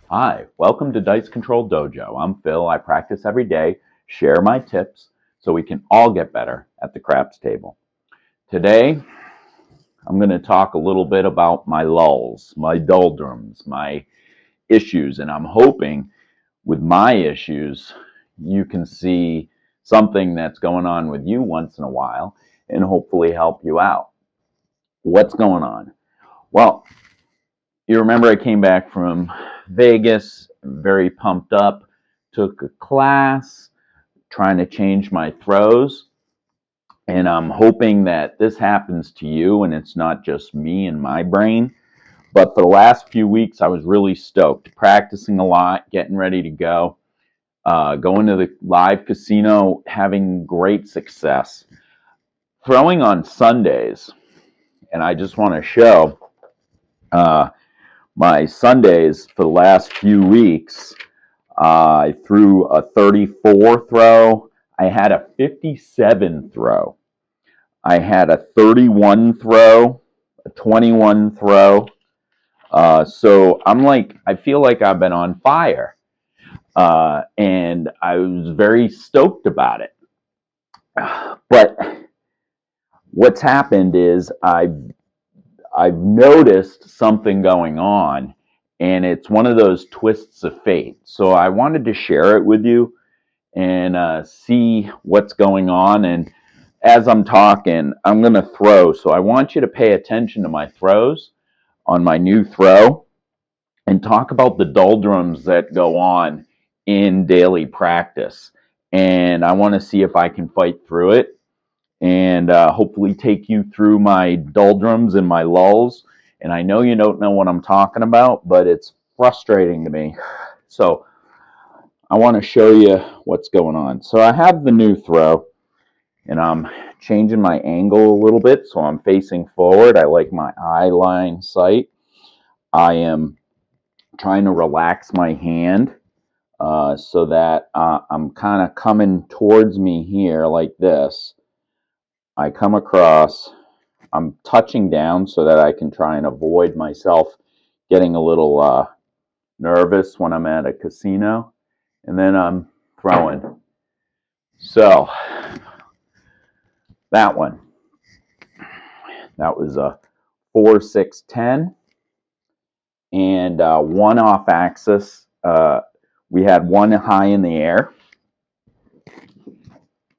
Hi, welcome to Dice Control Dojo. I'm Phil. I practice every day, share my tips so we can all get better at the craps table. Today, I'm going to talk a little bit about my lulls, my doldrums, my issues, and I'm hoping with my issues, you can see something that's going on with you once in a while and hopefully help you out. What's going on? Well, you remember I came back from Vegas, very pumped up, took a class, trying to change my throws. And I'm hoping that this happens to you and it's not just me and my brain. But for the last few weeks, I was really stoked, practicing a lot, getting ready to go, going to the live casino, having great success. Throwing on Sundays, and I just want to show uh, my Sundays for the last few weeks. I threw a 34 throw. I had a 57 throw. I had a 31 throw, a 21 throw. So I feel like I've been on fire. And I was very stoked about it. But what's happened is I've noticed something going on, and it's one of those twists of fate. So I wanted to share it with you and see what's going on. And as I'm talking, I'm going to throw. So I want you to pay attention to my throws on my new throw and talk about the doldrums that go on in daily practice. And I want to see if I can fight through it and hopefully take you through my doldrums and my lulls. And I know you don't know what I'm talking about, but it's frustrating to me. So I want to show you what's going on. So I have the new throw, and I'm changing my angle a little bit so I'm facing forward. I like my eye line sight. I am trying to relax my hand so that I'm kind of coming towards me here like this. I come across, I'm touching down so that I can try and avoid myself getting a little nervous when I'm at a casino. And then I'm throwing. So that one, that was a 4, 6, 10. And one off axis. We had one high in the air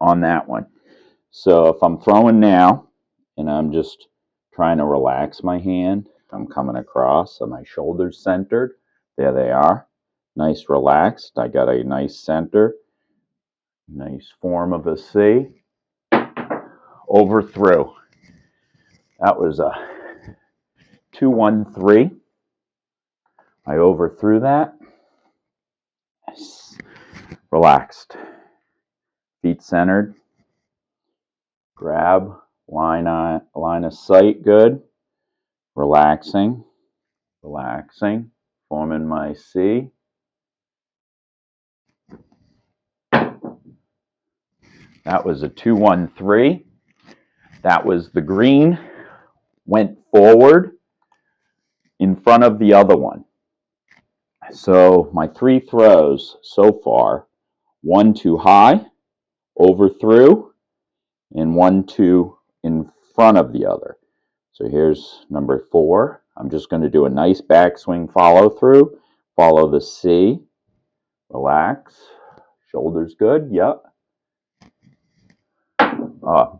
on that one. So if I'm throwing now and I'm just trying to relax my hand, I'm coming across, so my shoulders centered. There they are. Nice relaxed. I got a nice center. Nice form of a C. Overthrew. That was a 2-1-3. I overthrew that. Relaxed. Feet centered. Grab. Line of sight. Good. Relaxing. Relaxing. Forming my C. That was a 2-1-3. That was the green. Went forward in front of the other one. So my 3 throws so far, 1 too high, overthrew, and 1 too in front of the other. So here's number 4. I'm just going to do a nice backswing follow through. Follow the C. Relax. Shoulders good. Yep.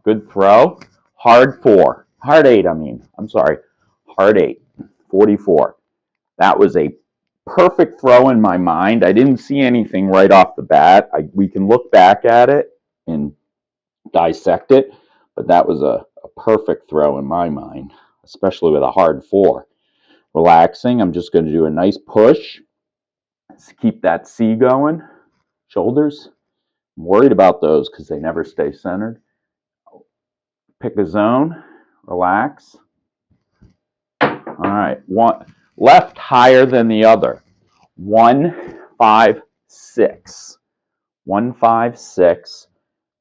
Good throw. Hard 4. Hard 8, I mean. I'm sorry. Hard 8. 44. That was a perfect throw in my mind. I didn't see anything right off the bat. We can look back at it and dissect it, but that was a perfect throw in my mind, especially with a hard 4. Relaxing. I'm just going to do a nice push. Let's keep that C going. Shoulders. I'm worried about those because they never stay centered. Pick a zone. Relax. All right. One left higher than the other. 1, 5, 6. 1, 5, 6.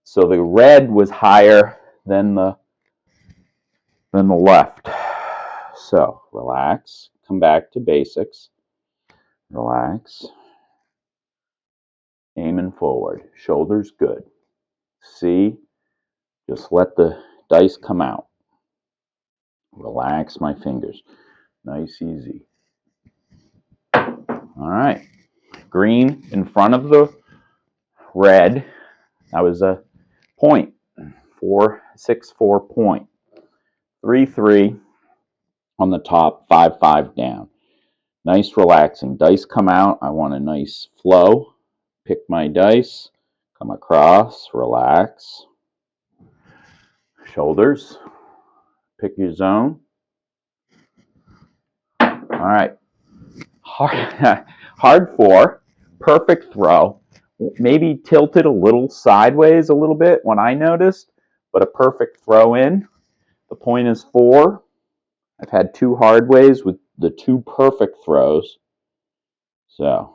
So the red was higher than the left. So relax. Come back to basics. Relax. Aiming forward. Shoulders good. See? Just let the dice come out. Relax my fingers. Nice, easy. All right. Green in front of the red. That was a point. 4-6-4 point. 3-3 on the top. 5-5 down. Nice relaxing. Dice come out. I want a nice flow. Pick my dice. Come across. Relax. Shoulders. Pick your zone. All right. Hard 4. Perfect throw. Maybe tilted a little sideways a little bit when I noticed, but a perfect throw in. The point is 4. I've had 2 hard ways with the 2 perfect throws. So,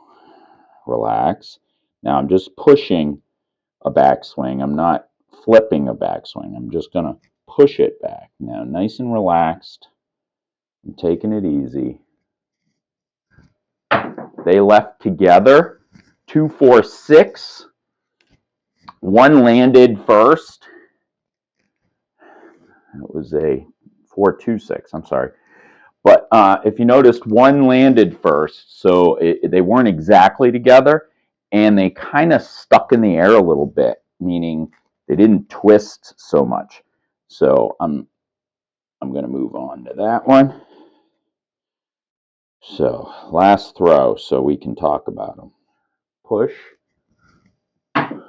relax. Now I'm just pushing a backswing. I'm not flipping a backswing. I'm just going to push it back. Now, nice and relaxed. I'm taking it easy. They left together. 2-4-6. One landed first. It was a 4-2-6. I'm sorry. But if you noticed, one landed first, so they weren't exactly together, and they kind of stuck in the air a little bit, meaning they didn't twist so much. So I'm going to move on to that one. So last throw, so we can talk about them. Push.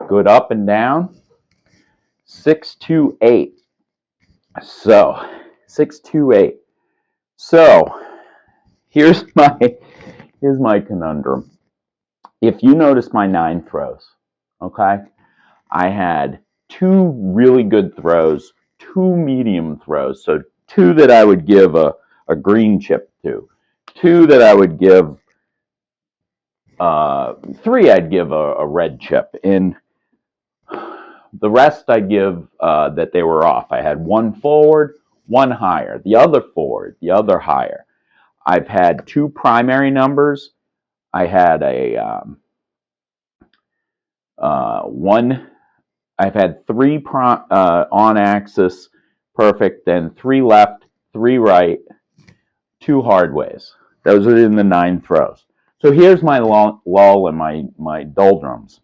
Good up and down. 6-2-8. So 6-2-8. So here's my conundrum. If you notice my 9 throws, okay, I had 2 really good throws, 2 medium throws, so 2 that I would give a green chip to, 2 that I would give, 3 I'd give a red chip, and the rest I give that they were off. I had 1 forward, 1 higher, the other forward, the other higher. I've had 2 primary numbers. I had I've had 3 on axis perfect, then 3 left, 3 right, 2 hard ways. Those are in the 9 throws. So here's my lull and my doldrums.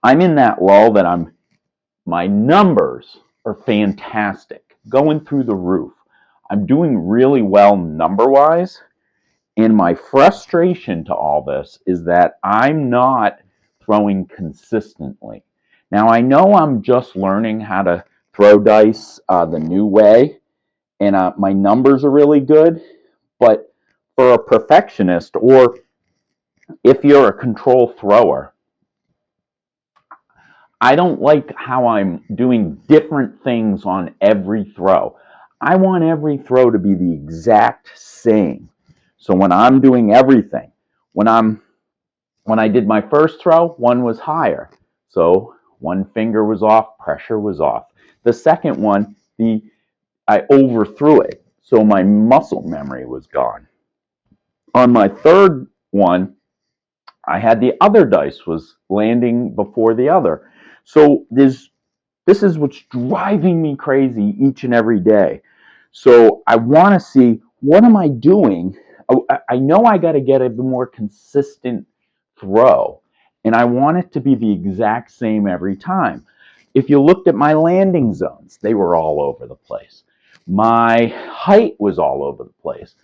I'm in that lull that my numbers are fantastic, going through the roof. I'm doing really well number-wise, and my frustration to all this is that I'm not throwing consistently. Now, I know I'm just learning how to throw dice the new way, and my numbers are really good, but for a perfectionist, or if you're a control thrower, I don't like how I'm doing different things on every throw. I want every throw to be the exact same. So when I'm doing everything, when I did my first throw, one was higher. So one finger was off, pressure was off. The second one, I overthrew it. So my muscle memory was gone. On my third one, I had the other dice was landing before the other. So this is what's driving me crazy each and every day. So I want to see, what am I doing? I know I got to get a more consistent throw, and I want it to be the exact same every time. If you looked at my landing zones, they were all over the place. My height was all over the place.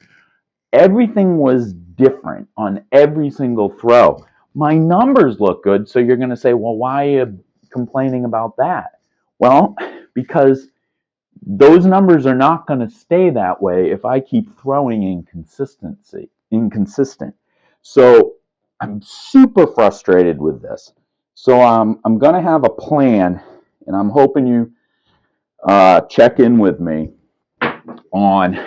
Everything was different on every single throw. My numbers look good, so you're going to say, well, why are you complaining about that? Well, because those numbers are not going to stay that way if I keep throwing inconsistent. So I'm super frustrated with this. So I'm going to have a plan, and I'm hoping you check in with me on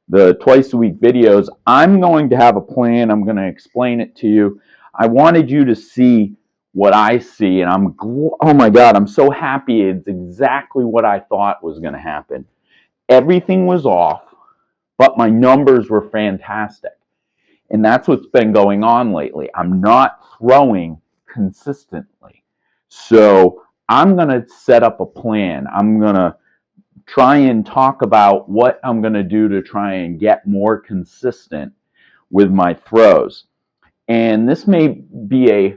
the twice a week videos. I'm going to have a plan. I'm going to explain it to you. I wanted you to see what I see, and oh my God, I'm so happy. It's exactly what I thought was going to happen. Everything was off, but my numbers were fantastic. And that's what's been going on lately. I'm not throwing consistently. So I'm going to set up a plan. I'm going to try and talk about what I'm going to do to try and get more consistent with my throws. And this may be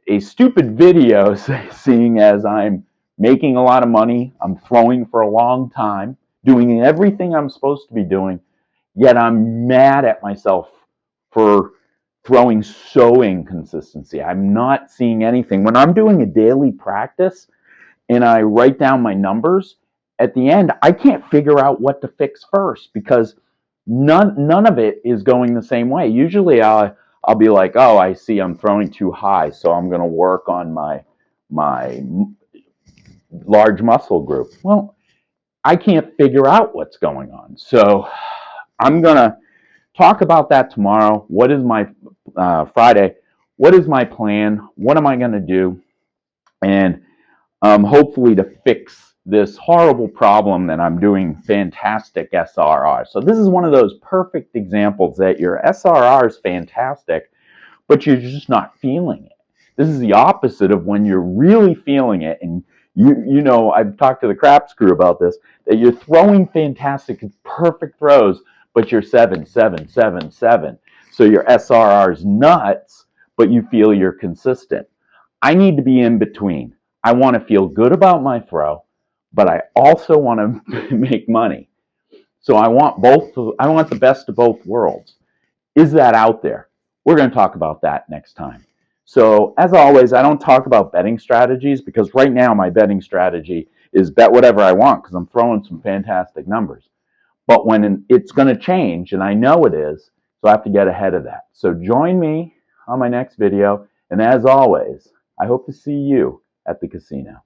a stupid video, seeing as I'm making a lot of money, I'm throwing for a long time, doing everything I'm supposed to be doing, yet I'm mad at myself for throwing so inconsistency. I'm not seeing anything. When I'm doing a daily practice and I write down my numbers, at the end, I can't figure out what to fix first because none of it is going the same way. Usually I'll be like, oh, I see I'm throwing too high, so I'm going to work on my large muscle group. Well, I can't figure out what's going on. So I'm going to talk about that tomorrow. What is my Friday? What is my plan? What am I going to do? And hopefully to fix this horrible problem that I'm doing fantastic SRR. So this is one of those perfect examples that your SRR is fantastic, but you're just not feeling it. This is the opposite of when you're really feeling it. And you know, I've talked to the craps crew about this, that you're throwing fantastic, perfect throws, but you're 7, 7, 7, 7. So your SRR is nuts, but you feel you're consistent. I need to be in between. I want to feel good about my throw, but I also want to make money. So I want both. I want the best of both worlds. Is that out there? We're going to talk about that next time. So as always, I don't talk about betting strategies because right now my betting strategy is bet whatever I want because I'm throwing some fantastic numbers. But when it's going to change, and I know it is, so I have to get ahead of that. So join me on my next video. And as always, I hope to see you at the casino.